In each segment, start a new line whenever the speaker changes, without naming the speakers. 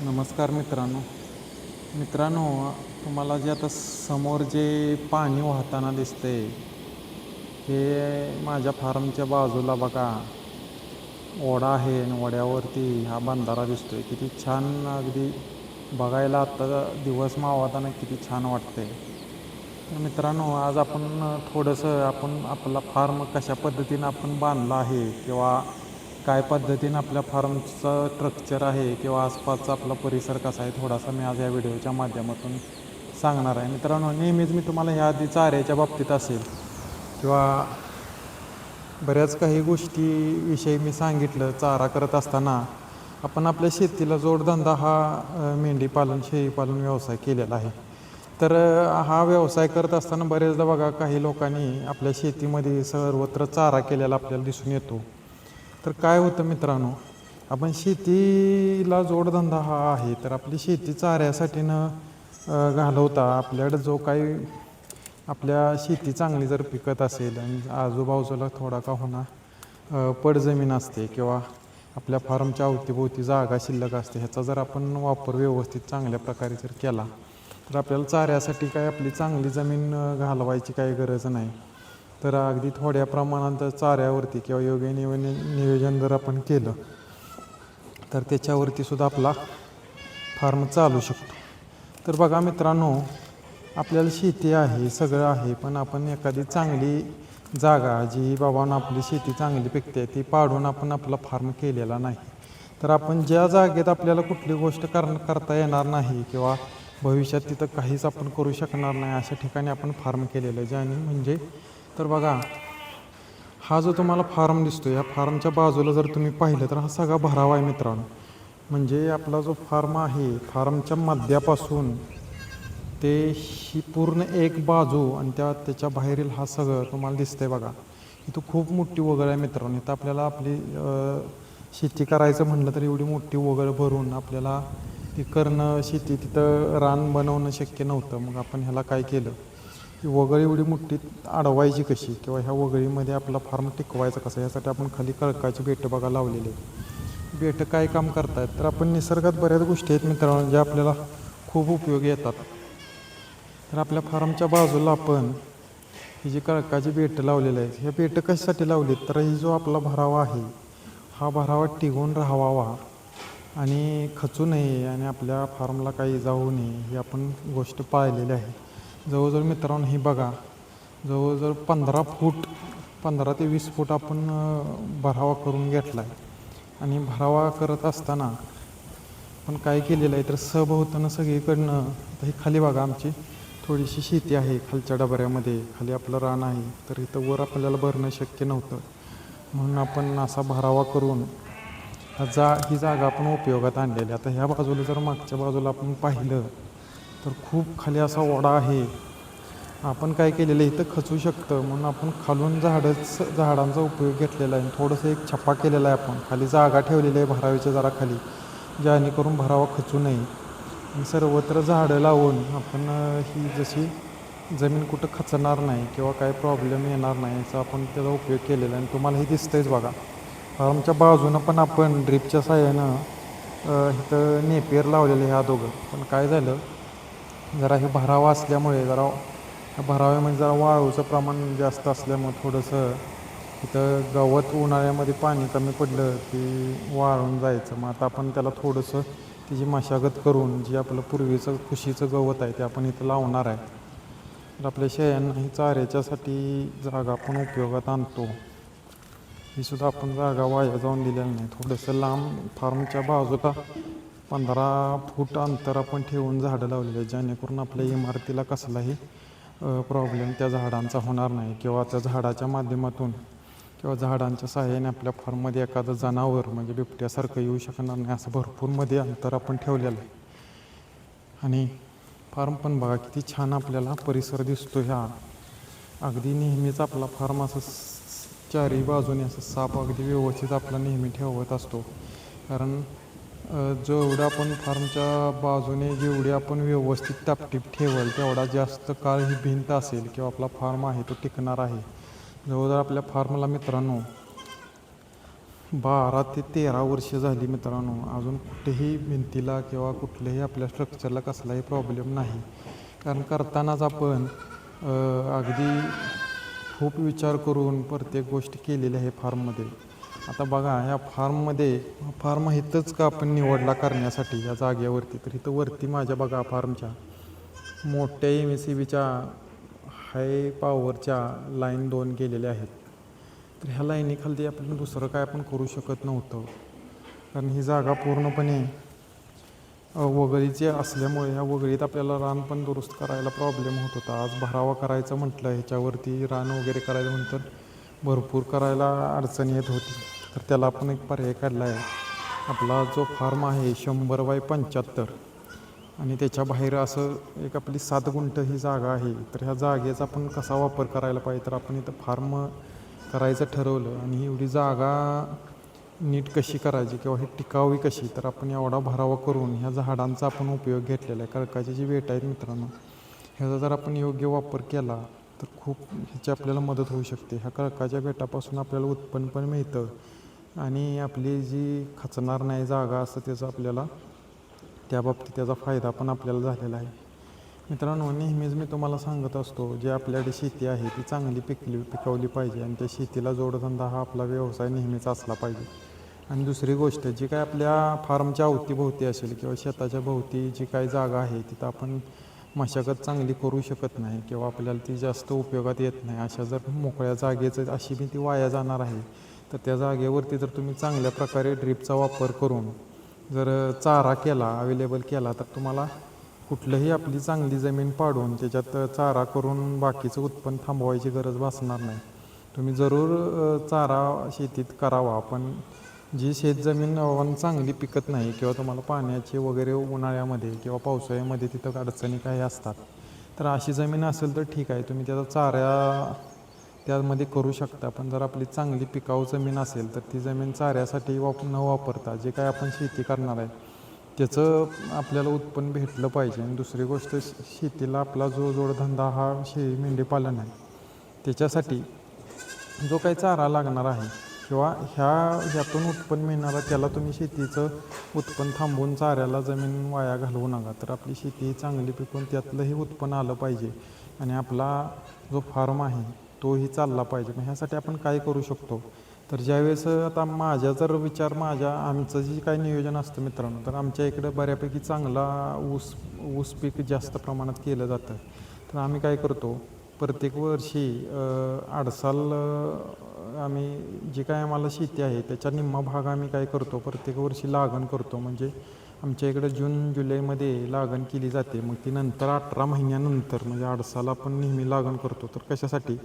नमस्कार मित्रांनो, तुम्हाला जे आता समोर जे पाणी वाहताना दिसतंय हे माझ्या फार्मच्या बाजूला बघा ओढा आहे आणि ओढ्यावरती हा बंधारा दिसतोय. किती छान अगदी बघायला आत्ता दिवस मावळताना किती छान वाटतंय. तर मित्रांनो, आज आपण थोडंसं आपला फार्म कशा पद्धतीनं आपण बांधला आहे किंवा काय पद्धतीनं आपल्या फार्मचं स्ट्रक्चर आहे किंवा आसपासचा आपला परिसर कसा आहे थोडासा मी आज या व्हिडिओच्या माध्यमातून सांगणार आहे. मित्रांनो, नेहमीच मी तुम्हाला ह्या आधी चाऱ्याच्या बाबतीत असेल किंवा बऱ्याच काही गोष्टीविषयी मी सांगितलं. चारा करत असताना आपण आपल्या शेतीला जोडधंदा हा मेंढीपालन शेळीपालन व्यवसाय केलेला आहे. तर हा व्यवसाय करत असताना बरेचदा बघा काही लोकांनी आपल्या शेतीमध्ये सर्वत्र चारा केलेला आपल्याला दिसून येतो. तर काय होतं मित्रांनो, आपण शेतीला जोडधंदा हा आहे तर आपली शेती चाऱ्यासाठी न घालवता आपल्याकडे जो काही आपल्या शेती चांगली जर पिकत असेल आणि आजूबाजूला थोडा का होणार पडजमीन असते किंवा आपल्या फार्मच्या अवतीभोवती जागा शिल्लक असते, ह्याचा जर आपण वापर व्यवस्थित चांगल्या प्रकारे जर केला तर आपल्याला चाऱ्यासाठी काय आपली चांगली जमीन घालवायची काही गरज नाही. तर अगदी थोड्या प्रमाणात चाऱ्यावरती किंवा योग्य नियोजन जर आपण केलं तर त्याच्यावरती सुद्धा आपला फार्म चालू शकतो. तर बघा मित्रांनो, आपल्याला शेती आहे सगळं आहे, पण आपण एखादी चांगली जागा जी बाबांना आपली शेती चांगली पिकते ती पाडून आपण आपला फार्म केलेला नाही. तर आपण ज्या जागेत आपल्याला कुठली गोष्ट करता येणार नाही किंवा भविष्यात तिथं काहीच आपण करू शकणार नाही अशा ठिकाणी आपण फार्म केलेलं आहे. ज्याने म्हणजे तर बघा, हा जो तुम्हाला फार्म दिसतो या फार्मच्या बाजूला जर तुम्ही पाहिलं तर हा सगळा भरावा आहे मित्रांनो. म्हणजे आपला जो फार्म आहे फार्मच्या मध्यापासून ते ही पूर्ण एक बाजू आणि त्याच्या बाहेरील हा सगळं तुम्हाला दिसतंय बघा. इथं खूप मोठी वगळ आहे मित्रांनो. इथं आपल्याला आपली शेती करायचं म्हणलं तर एवढी मोठी वगळ भरून आपल्याला ती करणं शेती तिथं रान बनवणं शक्य नव्हतं. मग आपण ह्याला काय केलं की वगळ एवढी मोठी अडवायची कशी किंवा ह्या वगळीमध्ये आपला फार्म टिकवायचा कसा यासाठी आपण खाली कळकाची बेटं बघा लावलेली. बेटं काय काम करतायत तर आपण निसर्गात बऱ्याच गोष्टी आहेत मित्रांनो ज्या आपल्याला खूप उपयोगी येतात. तर आपल्या फार्मच्या बाजूला आपण ही जी कळकाची बेटं लावलेली आहेत, ह्या बेटं कशासाठी लावलीत तर ही जो आपला भरावा आहे हा भरावा टिकून राहावा आणि खचू नये आणि आपल्या फार्मला काही जाऊ नये ही आपण गोष्ट पाळलेली आहे. जवळजवळ मित्रांनो ही बघा, जवळजवळ 15 ते 20 फूट आपण भरावा करून घेतला आहे. आणि भरावा करत असताना पण काय केलेलं आहे तर सभोवतानं सगळीकडनं आता ही खाली बघा आमची थोडीशी शेती आहे खालच्या डबऱ्यामध्ये, खाली आपलं रान आहे. तर इथं वर आपल्याला भरणं शक्य नव्हतं म्हणून आपण असा भरावा करून ही जागा आपण उपयोगात आणलेली. आता ह्या बाजूला जर मागच्या बाजूला आपण पाहिलं तर खूप खाली असा ओढा आहे. आपण काय केलेलं आहे इथं खचू शकतं म्हणून आपण खालून झाडांचा उपयोग घेतलेला आहे. थोडंसं एक छप्पा केलेला आहे, आपण खाली जागा ठेवलेली आहे भरावीच्या जरा खाली, जेणेकरून भरावा खचू नये. आणि सर्वत्र झाडं लावून आपण ही जशी जमीन कुठं खचणार नाही किंवा काही प्रॉब्लेम येणार नाही याचा आपण त्याचा उपयोग केलेला आहे. आणि तुम्हाला हे दिसतंयच बघा, फार्मच्या बाजूनं पण आपण ड्रिपच्या साह्यानं इथं नेपियर लावलेलं ह्या दोघं. पण काय झालं जरा हे भरावा असल्यामुळे जरा भराव्यामध्ये जरा वाळूचं प्रमाण जास्त असल्यामुळे थोडंसं इथं गवत उन्हाळ्यामध्ये पाणी कमी पडलं की वाळून जायचं. मग आता आपण त्याला थोडंसं तिची मशागत करून जी आपलं पूर्वीचं कुशीचं गवत आहे ते आपण इथं लावणार आहे. तर आपल्या शेळ्यांना ही चाऱ्याच्यासाठी जागा आपण उपयोगात आणतो. ही सुद्धा आपण जागा वाया जाऊन दिलेली नाही. थोडंसं लांब फार्मच्या बाजूला 15 फूट अंतर आपण ठेवून झाडं लावलेली आहेत, जेणेकरून आपल्या इमारतीला कसलाही प्रॉब्लेम त्या झाडांचा होणार नाही किंवा त्या झाडाच्या माध्यमातून किंवा झाडांच्या सहाय्याने आपल्या फार्ममध्ये एखादं जनावर म्हणजे बिबट्यासारखं येऊ शकणार नाही असं भरपूर मध्ये अंतर आपण ठेवलेलं आहे. आणि फार्म पण बघा किती छान आपल्याला परिसर दिसतो. ह्या अगदी नेहमीच आपला फार्म असं चारही बाजूने असं साफ अगदी व्यवस्थित आपला नेहमी ठेवत असतो. कारण जेवढं आपण फार्मच्या बाजूने जेवढी आपण व्यवस्थित टापटीप ठेवल तेवढा जास्त काळ ही भिंत असेल किंवा आपला फार्म आहे तो टिकणार आहे. जवळजवळ आपल्या फार्मला मित्रांनो 12 ते 13 वर्ष झाली मित्रांनो, अजून कुठेही भिंतीला किंवा कुठल्याही आपल्या स्ट्रक्चरला कसलाही प्रॉब्लेम नाही. कारण करतानाच आपण अगदी खूप विचार करून प्रत्येक गोष्ट केलेली आहे फार्ममध्ये. आता बघा ह्या फार्म इथंच का आपण निवडला करण्यासाठी या जागेवरती, तर इथं वरती माझ्या बघा फार्मच्या मोठ्या MSCBच्या हाय पॉवरच्या लाईन 2 गेलेल्या आहेत. तर ह्या लाईनीखाली आपण दुसरं काय आपण करू शकत नव्हतं, कारण ही जागा पूर्णपणे वगळीची असल्यामुळे ह्या वगळीत आपल्याला रान पण दुरुस्त करायला प्रॉब्लेम होत होता. आज भरावा करायचं म्हटलं ह्याच्यावरती रान वगैरे करायचं म्हटलं भरपूर करायला अडचण येत होती. तर त्याला आपण एक पर्याय काढला आहे. आपला जो फार्म आहे 100x75 आणि त्याच्या बाहेर असं एक आपली 7 गुंठ ही जागा आहे. तर ह्या जागेचा आपण कसा वापर करायला पाहिजे, तर आपण इथं फार्म करायचं ठरवलं आणि एवढी जागा नीट कशी करायची किंवा ही टिकावी कशी, तर आपण एवढा भरावा करून ह्या झाडांचा आपण उपयोग घेतलेला आहे. खडकाची जी वेट आहेत मित्रांनो, ह्याचा जर आपण योग्य वापर केला तर खूप ह्याची आपल्याला मदत होऊ शकते. ह्या खडकाच्या बेटापासून आपल्याला उत्पन्न पण मिळतं आणि आपली जी खचणार नाही जागा असतं त्याचा आपल्याला त्या बाबतीत त्याचा फायदा पण आपल्याला झालेला आहे. मित्रांनो, नेहमीच मी तुम्हाला सांगत असतो, जे आपल्याकडे शेती आहे ती चांगली पिकवली पाहिजे आणि त्या शेतीला जोडधंदा हा आपला व्यवसाय नेहमीच असला पाहिजे. आणि दुसरी गोष्ट, जी काय आपल्या फार्मच्या अवतीभोवती असेल किंवा शेताच्या भोवती जी काही जागा आहे तिथं आपण मशागत चांगली करू शकत नाही किंवा आपल्याला ती जास्त उपयोगात येत नाही, अशा जर मोकळ्या जागेचं अशी बी ती वाया जाणार आहे, तर त्या जागेवरती जर तुम्ही चांगल्या प्रकारे ड्रीपचा वापर करून जर चारा केला, अवेलेबल केला, तर तुम्हाला कुठलंही आपली चांगली जमीन पाडून त्याच्यात चारा करून बाकीचं उत्पन्न थांबवायची गरज भासणार नाही. तुम्ही जरूर चारा शेतीत करावा, पण जी शेतजमीन चांगली पिकत नाही किंवा तुम्हाला पाण्याचे वगैरे उन्हाळ्यामध्ये किंवा पावसाळ्यामध्ये तिथं अडचणी काही असतात, तर अशी जमीन असेल तर ठीक आहे, तुम्ही त्याचा चारा त्यामध्ये करू शकता. पण जर आपली चांगली पिकाऊ जमीन असेल तर ती जमीन चाऱ्यासाठी न वापरता जे काय आपण शेती करणार आहे त्याचं आपल्याला उत्पन्न भेटलं पाहिजे. आणि दुसरी गोष्ट, शेतीला आपला जो जोडधंदा हा शेळी मेंढी पालन आहे, त्याच्यासाठी जो काही चारा लागणार आहे किंवा ह्यातून उत्पन्न मिळणार आहे त्याला तुम्ही शेतीचं उत्पन्न थांबवून चाऱ्याला जमीन वाया घालवू नका. तर आपली शेती चांगली पिकून त्यातलंही उत्पन्न आलं पाहिजे आणि आपला जो फार्म आहे तोही चालला पाहिजे. मग ह्यासाठी आपण काय करू शकतो, तर ज्यावेळेस आता आमचं जे काही नियोजन असतं मित्रांनो, तर आमच्या इकडं बऱ्यापैकी चांगला ऊस पीक जास्त प्रमाणात केलं जातं. तर आम्ही काय करतो, प्रत्येक वर्षी आडसाल आम्ही जी काय आम्हाला शेती आहे त्याच्या निम्मा भाग आम्ही काय करतो, प्रत्येक वर्षी लागण करतो. म्हणजे आमच्या इकडं जून जुलैमध्ये लागण केली जाते, मग ती नंतर 18 महिन्यानंतर म्हणजे आडसाला आपण नेहमी लागण करतो. तर कशासाठी,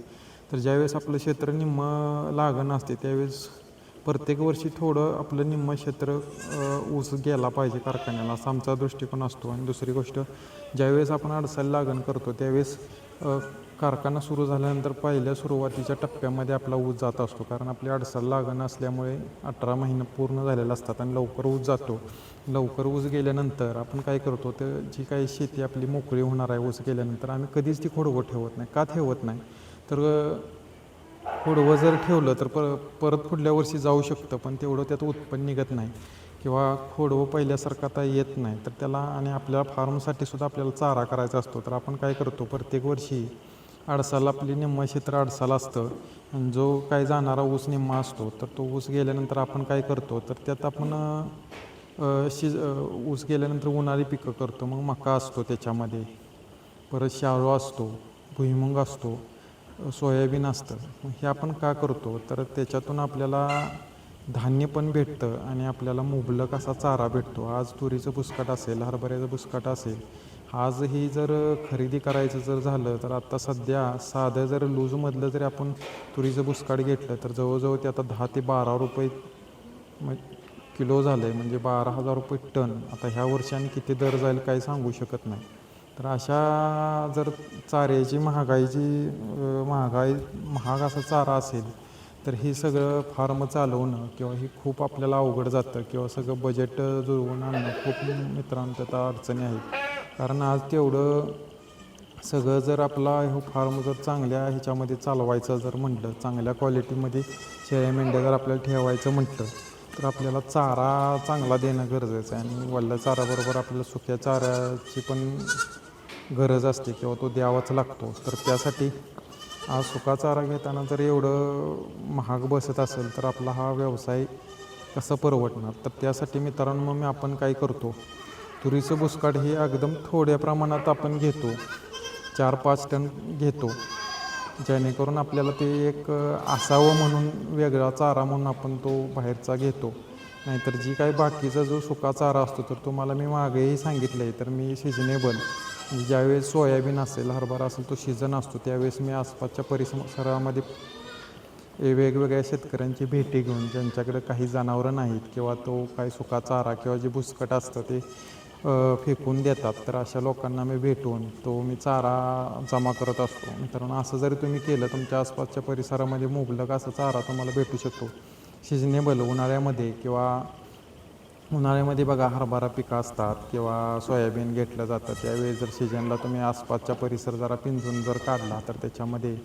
तर ज्यावेळेस आपलं क्षेत्र निम्मं लागण असते त्यावेळेस प्रत्येक वर्षी थोडं आपलं निम्मं क्षेत्र ऊस गेला पाहिजे कारखान्याला, असा आमचा दृष्टिकोन असतो. आणि दुसरी गोष्ट, ज्यावेळेस आपण आडसाला लागण करतो त्यावेळेस कारखाना सुरू झाल्यानंतर पहिल्या सुरुवातीच्या टप्प्यामध्ये आपला ऊस जात असतो, कारण आपली आडसाला लागण असल्यामुळे 18 महिने पूर्ण झालेले असतात आणि लवकर ऊस जातो. लवकर ऊस गेल्यानंतर आपण काय करतो, तर जी काही शेती आपली मोकळी होणार आहे ऊस गेल्यानंतर, आम्ही कधीच ती खोडवं ठेवत नाही. का ठेवत नाही, तर खोडवं जर ठेवलं तर परत पुढल्या वर्षी जाऊ शकतं, पण तेवढं त्यात उत्पन्न निघत नाही किंवा खोडवं पहिल्यासारखं आता येत नाही. तर त्याला आणि आपल्या फार्मसाठी सुद्धा आपल्याला चारा करायचा असतो, तर आपण काय करतो, प्रत्येक वर्षी आडसाला आपली निम्मं क्षेत्र आडसाला असतं आणि जो काही जाणारा ऊस निम्मा असतो, तर तो ऊस गेल्यानंतर आपण काय करतो, तर त्यात आपण ऊस गेल्यानंतर उन्हाळी पिकं करतो. मग मका असतो त्याच्यामध्ये, परत शाळू असतो, भुईमुग असतो, सोयाबीन असतं. मग हे आपण का करतो, तर त्याच्यातून आपल्याला धान्य पण भेटतं आणि आपल्याला मुबलक असा चारा भेटतो. आज तुरीचं बुसकाट असेल, हरभऱ्याचं बुसकाट असेल, आजही जर खरेदी करायचं जर झालं तर आत्ता सध्या साधं जर लूजमधलं जरी आपण तुरीचं बुसकाट घेतलं तर जवळजवळ ते आता 10 ते 12 रुपये किलो झालं आहे, म्हणजे 12,000 रुपये टन. आता ह्या वर्षी आणि किती दर जाईल काही सांगू शकत नाही. तर अशा जर चाऱ्याची महाग असा चारा असेल तर हे सगळं फार्म चालवणं किंवा हे खूप आपल्याला अवघड जातं किंवा सगळं बजेट जुळवून आणणं खूप मित्रांनो त्यात अडचणी आहेत. कारण आज तेवढं सगळं जर आपला हे फार्म जर चांगल्या ह्याच्यामध्ये चालवायचं जर म्हटलं, चांगल्या क्वालिटीमध्ये शेळ्या मेंढ्या जर आपल्याला ठेवायचं म्हटलं, तर आपल्याला चारा चांगला देणं गरजेचं आहे. आणि वल्ल्या चाऱ्याबरोबर आपल्याला सुक्या चाऱ्याची पण गरज असते किंवा तो द्यावाच लागतो. तर त्यासाठी आज सुका चारा घेताना जर एवढं महाग बसत असेल तर आपला हा व्यवसाय कसं परवडणार. तर त्यासाठी मित्रांनो मग आपण काय करतो, तुरीचं बुसकाट हे एकदम थोड्या प्रमाणात आपण घेतो, 4-5 टन घेतो, जेणेकरून आपल्याला ते एक असावं म्हणून वेगळा चारा म्हणून आपण तो बाहेरचा घेतो. नाहीतर जी काही बाकीचा जो सुका चारा असतो तर तुम्हाला मी मागेही सांगितलं आहे, तर मी सिजनेबल ज्यावेळेस सोयाबीन असेल, हरभरा असेल, तो सीझन असतो त्यावेळेस मी आसपासच्या परिसरामध्ये वेगवेगळ्या शेतकऱ्यांची भेटी घेऊन, ज्यांच्याकडे काही जनावरं नाहीत किंवा तो काही सुका चारा किंवा जे बुसकट असतं ते फेकून देतात, तर अशा लोकांना मी भेटून तो मी चारा जमा करत असतो. मित्रांनो असं जरी तुम्ही केलं, तुमच्या आसपासच्या परिसरामध्ये मुबलक असा चारा तुम्हाला भेटू शकतो सिजनेबल. उन्हाळ्यामध्ये बघा हरभरा पिकं असतात किंवा सोयाबीन घेतलं जातं, त्यावेळेस जर सीजनला तुम्ही आसपासचा परिसर जरा पिंजून जर काढला तर त्याच्यामध्ये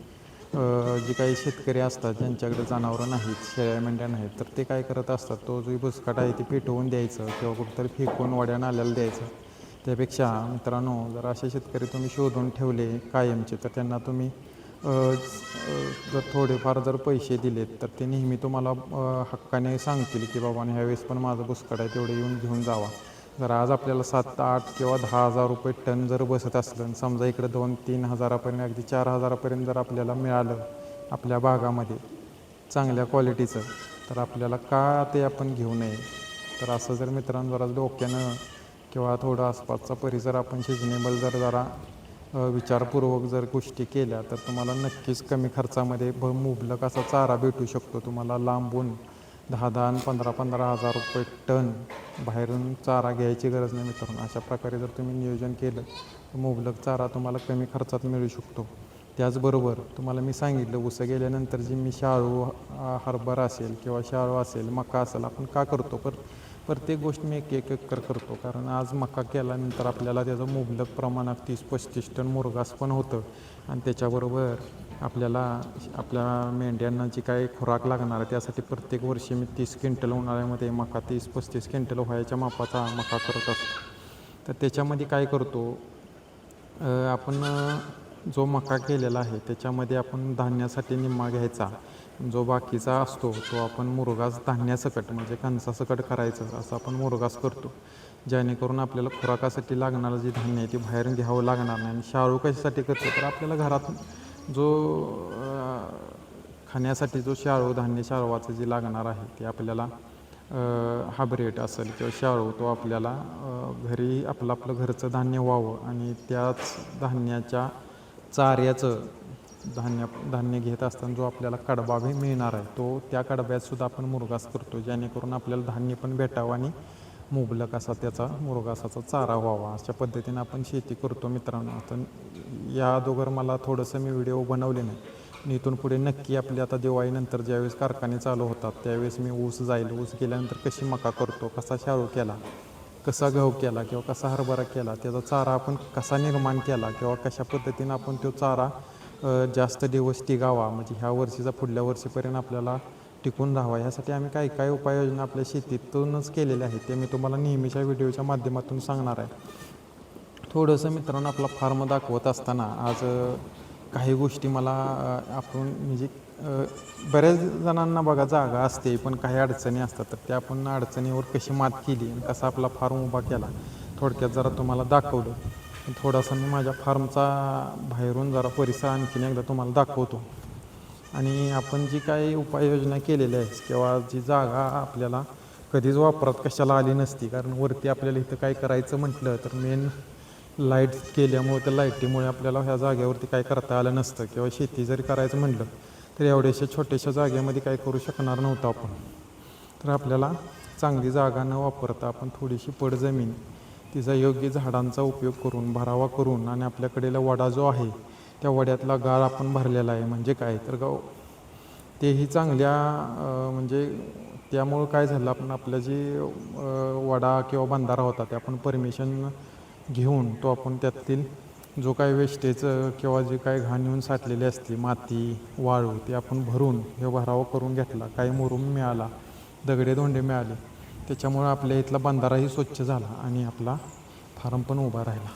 जे काही शेतकरी असतात ज्यांच्याकडे जनावरं नाहीत, शेळ्या मेंढ्या नाहीत, तर ते काय करत असतात, तो जो बुसकाट आहे ते पेटवून द्यायचं किंवा कुठंतरी फेकून वड्या नाल्याला द्यायचं. त्यापेक्षा मित्रांनो जर असे शेतकरी तुम्ही शोधून ठेवले कायमचे, तर त्यांना तुम्ही जर थोडेफार जर पैसे दिलेत तर ते नेहमी तुम्हाला हक्काने सांगतील की बाबा ह्यावेळेस पण माझं बुसकाट आहे तेवढे येऊन घेऊन जावा. जर आज आपल्याला 7-8 किंवा 10,000 रुपये टन जर बसत असलं आणि समजा इकडे 2-3 हजारापर्यंत अगदी 4 हजारापर्यंत जर आपल्याला मिळालं आपल्या भागामध्ये चांगल्या क्वालिटीचं, तर आपल्याला का ते आपण घेऊ नये. तर असं जर मित्रांनो जरा डोक्यानं किंवा थोडं आसपासचा परिसर आपण सिजनेबल जर जरा विचारपूर्वक जर गोष्टी केल्या तर तुम्हाला नक्कीच कमी खर्चामध्ये मुबलक असा चारा भेटू शकतो. तुम्हाला लांबून 10-10 आणि 15-15 हजार रुपये टन बाहेरून चारा घ्यायची गरज नाही मित्रांनो. अशा प्रकारे जर तुम्ही नियोजन केलं तर मुबलक चारा तुम्हाला कमी खर्चात मिळू शकतो. त्याचबरोबर तुम्हाला मी सांगितलं ऊस गेल्यानंतर जी मी शाळू हरभरा असेल किंवा शाळू असेल, मका असेल, आपण का करतो, प्रत्येक गोष्ट मी एक एकर करतो. कारण आज मका केल्यानंतर आपल्याला त्याचं मुबलक प्रमाणात 30-35 टन मुरघास पण होतं. आणि त्याच्याबरोबर आपल्याला आपल्या मेंढ्यांना जी काही खुराक लागणार आहे त्यासाठी प्रत्येक वर्षी मी 30 क्विंटल उन्हाळ्यामध्ये मका 30-35 क्विंटल व्हायच्या मापाचा मका करत असतो. तर त्याच्यामध्ये काय करतो, आपण जो मका केलेला आहे त्याच्यामध्ये आपण धान्यासाठी निम्मा घ्यायचा, जो बाकीचा असतो तो आपण मुरघास धान्यासकट म्हणजे कणसासकट करायचं, असं आपण मुरघास करतो. जेणेकरून आपल्याला खुराकासाठी लागणारं जे धान्य आहे ते बाहेर घ्यावं लागणार नाही. आणि शाळू कशासाठी करतो, तर आपल्याला घरात जो खाण्यासाठी जो शाळू धान्य शाळवाचं जे लागणार आहे ते आपल्याला हायब्रिड असेल किंवा शाळू तो आपल्याला घरी आपलं घरचं धान्य व्हावं आणि त्याच धान्याच्या चाऱ्याचं धान्य घेत असताना जो आपल्याला कडबा बी मिळणार आहे तो त्या कडब्यातसुद्धा आपण मुरघास करतो, जेणेकरून आपल्याला धान्य पण भेटावं आणि मुबलक असा त्याचा मुरघासाचा चारा व्हावा. अशा पद्धतीने आपण शेती करतो मित्रांनो. आता या अगोदर मला थोडंसं मी व्हिडिओ बनवले नाही आणि इथून पुढे नक्की आपले आता दिवाळीनंतर ज्यावेळेस कारखाने चालू होतात त्यावेळेस मी ऊस जाईल, ऊस गेल्यानंतर कशी मका करतो, कसा शाळू केला, कसा गहू केला किंवा कसा हरभरा केला, त्याचा चारा आपण कसा निर्माण केला किंवा कशा पद्धतीनं आपण तो चारा जास्त दिवस टिकावा, म्हणजे ह्या वर्षीचा पुढल्या वर्षीपर्यंत आपल्याला टिकून राहावा, ह्यासाठी आम्ही काही काही उपाययोजना आपल्या शेतीतूनच केलेल्या आहेत. ते मी तुम्हाला नेहमीच्या व्हिडिओच्या माध्यमातून सांगणार आहे. थोडंसं मित्रांनो आपला फार्म दाखवत असताना आज काही गोष्टी मला आपण म्हणजे बऱ्याच जणांना बघा जागा असते पण काही अडचणी असतात, तर त्या आपण अडचणीवर कशी मात केली आणि कसा आपला फार्म उभा केला थोडक्यात जरा तुम्हाला दाखवलं. थोडासा मी माझ्या फार्मचा बाहेरून जरा परिसर आणखीन एकदा तुम्हाला दाखवतो. आणि आपण जी काही उपाययोजना केलेल्या आहेत किंवा जी जागा आपल्याला कधीच वापरात कशाला आली नसती, कारण वरती आपल्याला इथं काय करायचं म्हटलं तर मेन लाईट केल्यामुळे त्या लाईटीमुळे आपल्याला ह्या जागेवरती काय करता आलं नसतं किंवा शेती जरी करायचं म्हटलं तर एवढ्याशा छोट्याशा जागेमध्ये काय करू शकणार नव्हतं आपण. तर आपल्याला चांगली जागा न वापरता आपण थोडीशी पडजमीन तिचा योग्य झाडांचा उपयोग करून भरावा करून आणि आपल्याकडेला वडा जो आहे त्या वड्यातला गाळ आपण भरलेला आहे, म्हणजे काय तर तेही चांगल्या म्हणजे त्यामुळं काय झालं, आपण आपलं जे वडा किंवा बंधारा होता ते आपण परमिशन घेऊन तो आपण त्यातील जो काही वेस्टेज किंवा जे काही घाण येऊन साठलेली असते माती वाळू ते आपण भरून हे भरावा करून घेतला. काही मुरुम मिळाला, दगडे धोंडे मिळाले, त्याच्यामुळं आपल्या इथला बंधाराही स्वच्छ झाला आणि आपला फार्म पण उभा राहिला.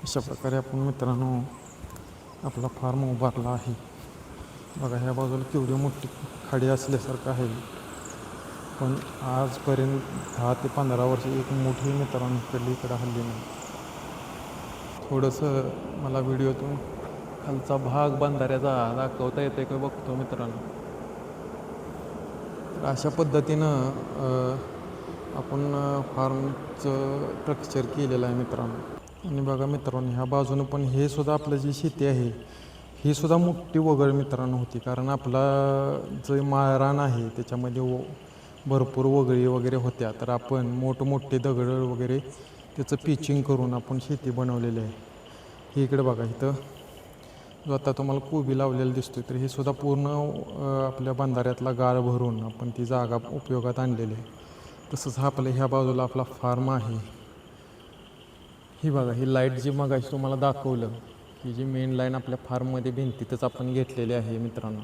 अशा प्रकारे आपण मित्रांनो आपला फार्म उभारला आहे. बघा ह्या बाजूला केवढी मोठी खाडी असल्यासारखं आहे, पण आजपर्यंत 10 ते 15 वर्ष एक मोठी मित्रांनो इकडं हल्ली नाही. थोडंसं मला व्हिडिओतून खालचा भाग बंधाऱ्याचा दाखवता येते का बघतो मित्रांनो. तर अशा पद्धतीनं आपण फार्मचं स्ट्रक्चर केलेलं आहे मित्रांनो. आणि बघा मित्रांनो ह्या बाजूनं पण हे सुद्धा आपलं जी शेती आहे ही सुद्धा मोठी वगळ मित्रांनो होती, कारण आपला जे माळरान आहे त्याच्यामध्ये भरपूर वगळी वगैरे होत्या. तर आपण मोठमोठे दगड वगैरे त्याचं पिचिंग करून आपण शेती बनवलेली आहे. ही इकडे बघा, इथं जो आता तुम्हाला कोबी लावलेला दिसतोय तर हे सुद्धा पूर्ण आपल्या बंधाऱ्यातला गाळ भरून आपण ती जागा उपयोगात आणलेली आहे. तसंच हा आपल्या ह्या बाजूला आपला फार्म आहे. ही बघा, ही लाईट जी मगाशी तुम्हाला दाखवलं, ही जी मेन लाईन आपल्या फार्ममध्ये भिंतीतच आपण घेतलेली आहे मित्रांनो.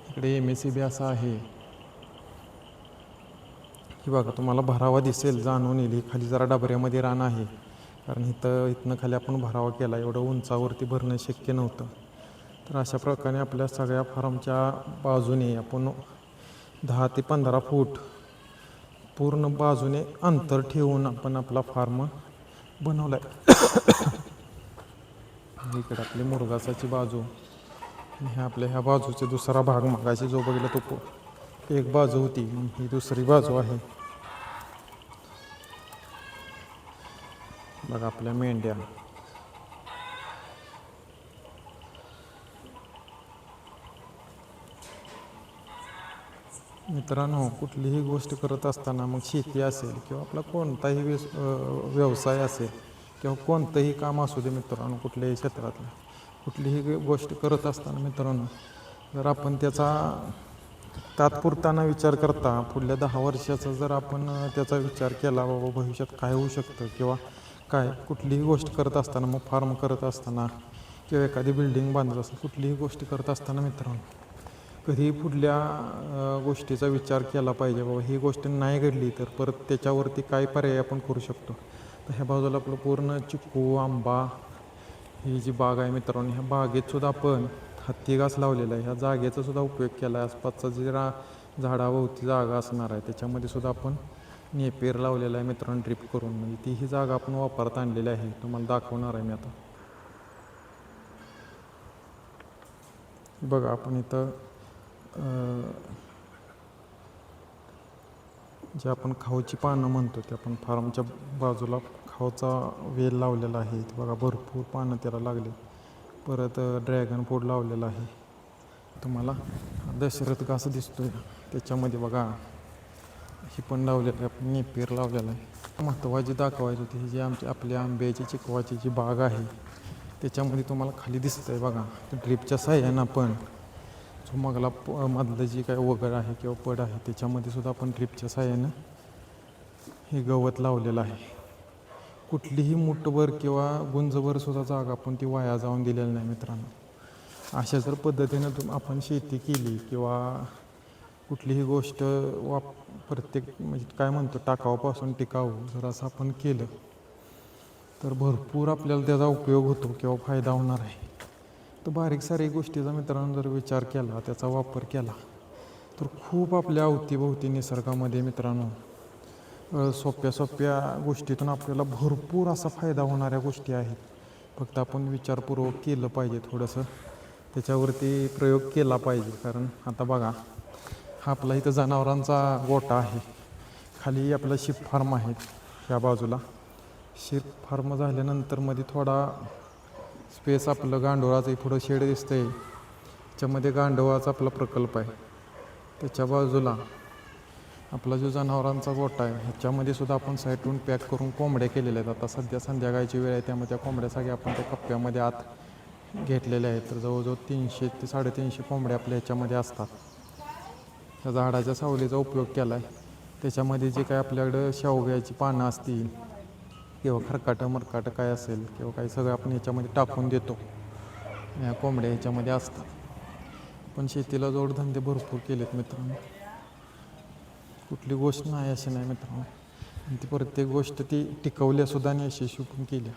इकडे MSCB असं आहे. ही बघा, तुम्हाला भरावा दिसेल, जाणून येईल. खाली जरा डबऱ्यामध्ये रान आहे, कारण इथनं खाली आपण भरावा केला, एवढं उंचावरती भरणं शक्य नव्हतं. तर अशा प्रकारे आपल्या सगळ्या फार्मच्या बाजूने आपण 10 ते 15 फूट पूर्ण बाजूने अंतर ठेवून आपण आपला फार्म बनवला आहे. इकडे आपली मुरघासाची बाजू, ह्या आपल्या ह्या बाजूचा दुसरा भाग, मगाशी जो बघितला तो एक बाजू होती, ही दुसरी बाजू आहे. बघा आपल्या मेंढ्या. मित्रांनो कुठलीही गोष्ट करत असताना, मग शेती असेल किंवा आपला कोणताही व्यवसाय असेल किंवा कोणतंही काम असू दे मित्रांनो, कुठल्याही क्षेत्रातलं कुठलीही गोष्ट करत असताना मित्रांनो, जर आपण त्याचा तात्पुरता न विचार करता पुढल्या 10 वर्षाचा जर आपण त्याचा विचार केला, बाबा भविष्यात काय होऊ शकतं किंवा काय, कुठलीही गोष्ट करत असताना, मग फार्म करत असताना किंवा एखादी बिल्डिंग बांधत असताना, कुठलीही गोष्ट करत असताना मित्रांनो कधीही पुढल्या गोष्टीचा विचार केला पाहिजे. बाबा ही गोष्ट नाही घडली तर परत त्याच्यावरती काय पर्याय आपण करू शकतो. तर ह्या बाजूला आपलं पूर्ण चिकू, आंबा ही जी बाग आहे मित्रांनो, ह्या बागेतसुद्धा आपण हत्ती घास लावलेला आहे. ह्या जागेचा सुद्धा उपयोग केला आहे. आसपासचा जी झाडाभोवती जागा असणार आहे त्याच्यामध्ये सुद्धा आपण नेपेर लावलेला आहे मित्रांनो, ड्रिप करून. म्हणजे ती ही जागा आपण वापरत आणलेली आहे. तुम्हाला दाखवणार आहे मी आता. बघा आपण इथं जे आपण खाऊची पानं म्हणतो ते आपण फार्मच्या बाजूला खाऊचा वेल लावलेला आहे. बघा भरपूर पानं त्याला लागले. परत ड्रॅगन फ्रूट लावलेला आहे. तुम्हाला दशरथ घास दिसतोय त्याच्यामध्ये बघा ही पण लावलेलं आहे, आपण नेपेर लावलेला आहे. महत्त्वाची दाखवायची होती ही जी आपल्या आंब्याची चिकवाची जी बाग आहे त्याच्यामध्ये तुम्हाला खाली दिसतं आहे बघा, ड्रिपच्या साह्यानं आपण जो मधलं जी काय वगळ आहे किंवा पड आहे त्याच्यामध्ये सुद्धा आपण ड्रिपच्या साह्यानं हे गवत लावलेलं आहे. कुठलीही मुठभर किंवा गुंजभर सुद्धा जागा आपण ती वाया जाऊन दिलेली नाही मित्रांनो. अशा जर पद्धतीनं आपण शेती केली किंवा कुठलीही गोष्ट प्रत्येक म्हणजे काय म्हणतो टाकाऊपासून टिकाऊ जर असं आपण केलं तर भरपूर आपल्याला त्याचा उपयोग होतो किंवा फायदा होणार आहे. तर बारीक सारीक गोष्टीचा मित्रांनो जर विचार केला, त्याचा वापर केला तर खूप आपल्या अवतीभोवती निसर्गामध्ये मित्रांनो सोप्या सोप्या गोष्टीतून आपल्याला भरपूर असा फायदा होणाऱ्या गोष्टी आहेत. फक्त आपण विचारपूर्वक केलं पाहिजे, थोडंसं त्याच्यावरती प्रयोग केला पाहिजे. कारण आता बघा हा आपला इथं जनावरांचा गोठा आहे, खाली आपलं शीप फार्म आहे. ह्या बाजूला शीप फार्म झाल्यानंतर मध्ये थोडा स्पेस आपलं गांडोळाचं पुढं शेड दिसतंय, त्याच्यामध्ये गांडोळाचा आपला प्रकल्प आहे. त्याच्या बाजूला आपला जो जनावरांचा गोठा आहे ह्याच्यामध्ये सुद्धा आपण साईडून पॅक करून कोंबड्या केलेल्या आहेत. आता सध्या संध्याकाळची वेळ आहे त्यामुळे त्या कोंबड्या सगळ्या आपण त्या कप्प्यामध्ये आत घेतलेल्या आहेत. तर जवळजवळ 300 ते 350 कोंबड्या आपल्या ह्याच्यामध्ये असतात. त्या झाडाच्या सावलीचा उपयोग केला आहे. त्याच्यामध्ये जे काय आपल्याकडं शेवग्याची पानं असतील किंवा खरकाटं मरकाटं काय असेल किंवा काही सगळं आपण ह्याच्यामध्ये टाकून देतो. ह्या कोंबड्या ह्याच्यामध्ये असतात. पण शेतीला जोडधंदे भरपूर केलेत मित्रांनो. कुठली गोष्ट नाही अशी नाही मित्रांनो. आणि ती प्रत्येक गोष्ट ती टिकवल्यासुद्धा आणि यशस्वी पण केल्या.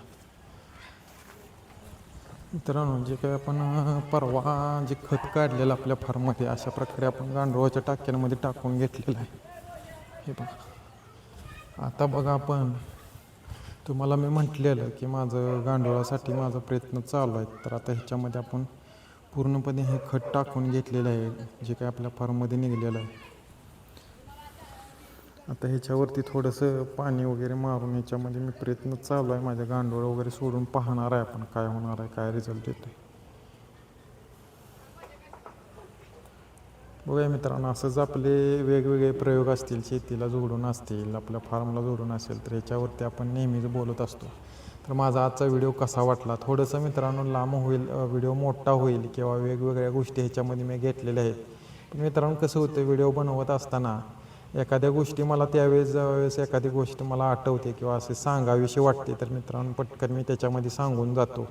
मित्रांनो जे काही आपण परवा जे खत काढलेलं आपल्या फार्ममध्ये अशा प्रकारे आपण गांडूळाच्या टाक्यांमध्ये टाकून घेतलेलं आहे. हे बघा. आता बघा आपण तुम्हाला मी म्हटलेलं की माझं गांडुळासाठी माझा प्रयत्न चालू आहे. तर आता ह्याच्यामध्ये आपण पूर्णपणे हे खत टाकून घेतलेलं आहे जे काही आपल्या फार्ममध्ये निघालेलं आहे. आता ह्याच्यावरती थोडंसं पाणी वगैरे मारून ह्याच्यामध्ये मी प्रयत्न चालू आहे. माझ्या गांडूळ वगैरे सोडून पाहणार आहे आपण काय होणार आहे, काय रिझल्ट येतो आहे. बघूया मित्रांनो, असंच आपले वेगवेगळे प्रयोग असतील, शेतीला जोडून असतील, आपल्या फार्मला जोडून असेल, तर ह्याच्यावरती आपण नेहमीच बोलत असतो. तर माझा आजचा व्हिडिओ कसा वाटला, थोडंसं मित्रांनो लांब होईल, व्हिडिओ मोठा होईल किंवा वेगवेगळ्या गोष्टी ह्याच्यामध्ये मी घेतलेल्या आहेत. पण मित्रांनो कसं होतं, व्हिडिओ बनवत असताना एखाद्या गोष्टी मला त्यावेळेस एखादी गोष्ट मला आठवते किंवा असे सांगावीशी वाटते, तर मित्रांनो पटकन मी त्याच्यामध्ये सांगून जातो.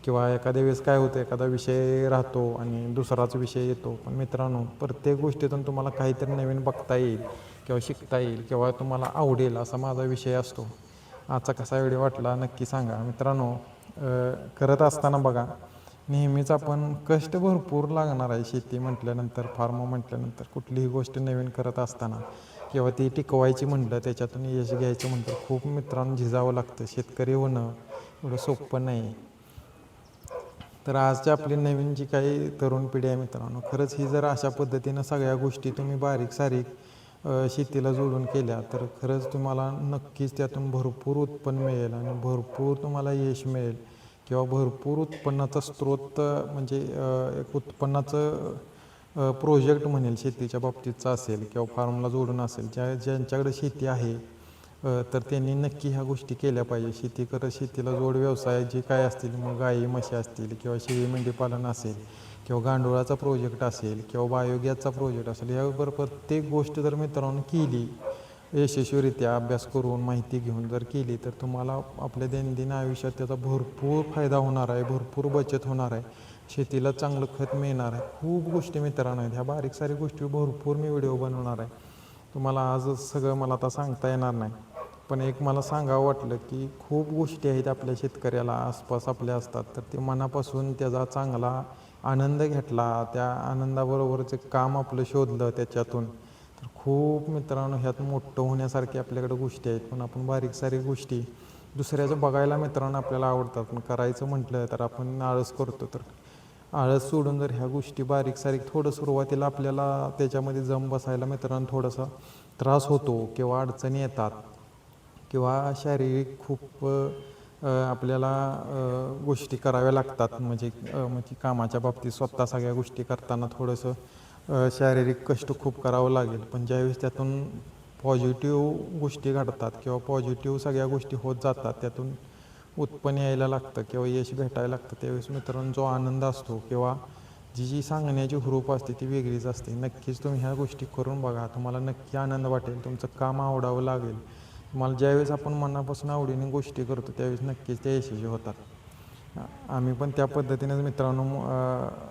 किंवा एखाद्या वेळेस काय होतं, एखादा विषय राहतो आणि दुसराच विषय येतो. पण मित्रांनो प्रत्येक गोष्टीतून तुम्हाला काहीतरी नवीन बघता येईल किंवा शिकता येईल किंवा तुम्हाला आवडेल असा माझा विषय असतो. आजचा कसा व्हिडिओ वाटला नक्की सांगा मित्रांनो. करत असताना बघा नेहमीच आपण कष्ट भरपूर लागणार आहे. शेती म्हटल्यानंतर, फार्म म्हटल्यानंतर, कुठलीही गोष्ट नवीन करत असताना किंवा ती टिकवायची म्हटलं, त्याच्यातून यश घ्यायचं म्हटलं, खूप मित्रांनो झिजावं लागतं. शेतकरी होणं एवढं सोपं नाही. तर आजची आपली नवीन जी काही तरुण पिढी आहे मित्रांनो, खरंच ही जर अशा पद्धतीनं सगळ्या गोष्टी तुम्ही बारीक सारीक शेतीला जोडून केल्या तर खरंच तुम्हाला नक्कीच त्यातून भरपूर उत्पन्न मिळेल आणि भरपूर तुम्हाला यश मिळेल किंवा भरपूर उत्पन्नाचा स्रोत म्हणजे एक उत्पन्नाचं प्रोजेक्ट म्हणेल शेतीच्या बाबतीतचा असेल किंवा फार्मला जोडून असेल. ज्यांच्याकडे शेती आहे तर त्यांनी नक्की ह्या गोष्टी केल्या पाहिजे. शेती करत शेतीला जोड व्यवसाय जे काय असतील, मग गाई म्हशी असतील किंवा शेळी मेंढी पालन असेल किंवा गांडुळाचा प्रोजेक्ट असेल किंवा बायोगॅसचा प्रोजेक्ट असेल, याबरोबर प्रत्येक गोष्ट जर मित्रांनो केली यशस्वीरित्या अभ्यास करून माहिती घेऊन जर केली तर तुम्हाला आपल्या दैनंदिन आयुष्यात त्याचा भरपूर फायदा होणार आहे, भरपूर बचत होणार आहे, शेतीला चांगलं खत मिळणार आहे. खूप गोष्टी मित्रांनो आहेत. ह्या बारीक सारी गोष्टी भरपूर मी व्हिडिओ बनवणार आहे. तुम्हाला आजच सगळं मला आता सांगता येणार नाही. पण एक मला सांगावं वाटलं की खूप गोष्टी आहेत आपल्या शेतकऱ्याला आसपास आपल्या असतात, तर ते मनापासून त्याचा चांगला आनंद घेतला, त्या आनंदाबरोबरच एक काम आपलं शोधलं त्याच्यातून, तर खूप मित्रांनो ह्यात मोठं होण्यासारखी आपल्याकडे गोष्टी आहेत. पण आपण बारीक सारीक गोष्टी दुसऱ्याचं बघायला मित्रांनो आपल्याला आवडतात, पण करायचं म्हटलं तर आपण आळस करतो. तर आळस सोडून जर ह्या गोष्टी बारीक सारीक थोडं सुरुवातीला आपल्याला त्याच्यामध्ये जम बसायला मित्रांनो थोडासा त्रास होतो किंवा अडचणी येतात किंवा शारीरिक खूप आपल्याला गोष्टी कराव्या लागतात. म्हणजे कामाच्या बाबतीत स्वतः सगळ्या गोष्टी करताना थोडंसं शारीरिक कष्ट खूप करावं लागेल. पण ज्यावेळेस त्यातून पॉझिटिव्ह गोष्टी घडतात किंवा पॉझिटिव्ह सगळ्या गोष्टी होत जातात, त्यातून उत्पन्न यायला लागतं किंवा यश भेटायला लागतं, त्यावेळेस मित्रांनो जो आनंद असतो किंवा जी सांगण्याची हुरूप असते ती वेगळीच असते. नक्कीच तुम्ही ह्या गोष्टी करून बघा. तुम्हाला नक्की आनंद वाटेल. तुमचं काम आवडावं लागेल. तुम्हाला ज्यावेळेस आपण मनापासून आवडीने गोष्टी करतो त्यावेळेस नक्कीच त्या यशस्वी होतात. आम्ही पण त्या पद्धतीनेच मित्रांनो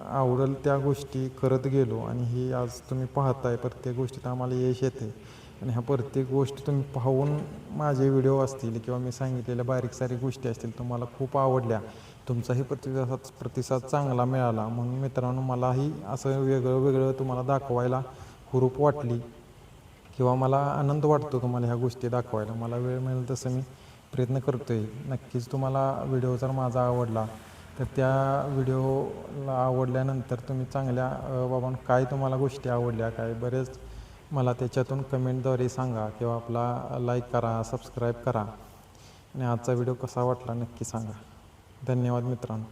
आवडेल त्या गोष्टी करत गेलो आणि ही आज तुम्ही पाहताय प्रत्येक गोष्टीत आम्हाला यश येते. आणि ह्या प्रत्येक गोष्टी तुम्ही पाहून माझे व्हिडिओ असतील किंवा मी सांगितलेल्या बारीक सारीक गोष्टी असतील तुम्हाला खूप आवडल्या, तुमचाही प्रतिसाद चांगला मिळाला, म्हणून मित्रांनो मलाही असं वेगळं वेगळं तुम्हाला दाखवायला हुरूप वाटली किंवा मला आनंद वाटतो तुम्हाला ह्या गोष्टी दाखवायला. मला वेळ मिळेल तसं मी प्रयत्न करतो आहे. नक्कीच तुम्हाला व्हिडिओ जर माझा आवडला तर त्या व्हिडिओला आवडल्यानंतर तुम्ही चांगल्या बाबा काय तुम्हाला गोष्टी आवडल्या काय, बरेच मला त्याच्यातून कमेंटद्वारे सांगा किंवा आपला लाईक करा, सबस्क्राईब करा आणि आजचा व्हिडिओ कसा वाटला नक्की सांगा. धन्यवाद मित्रांनो.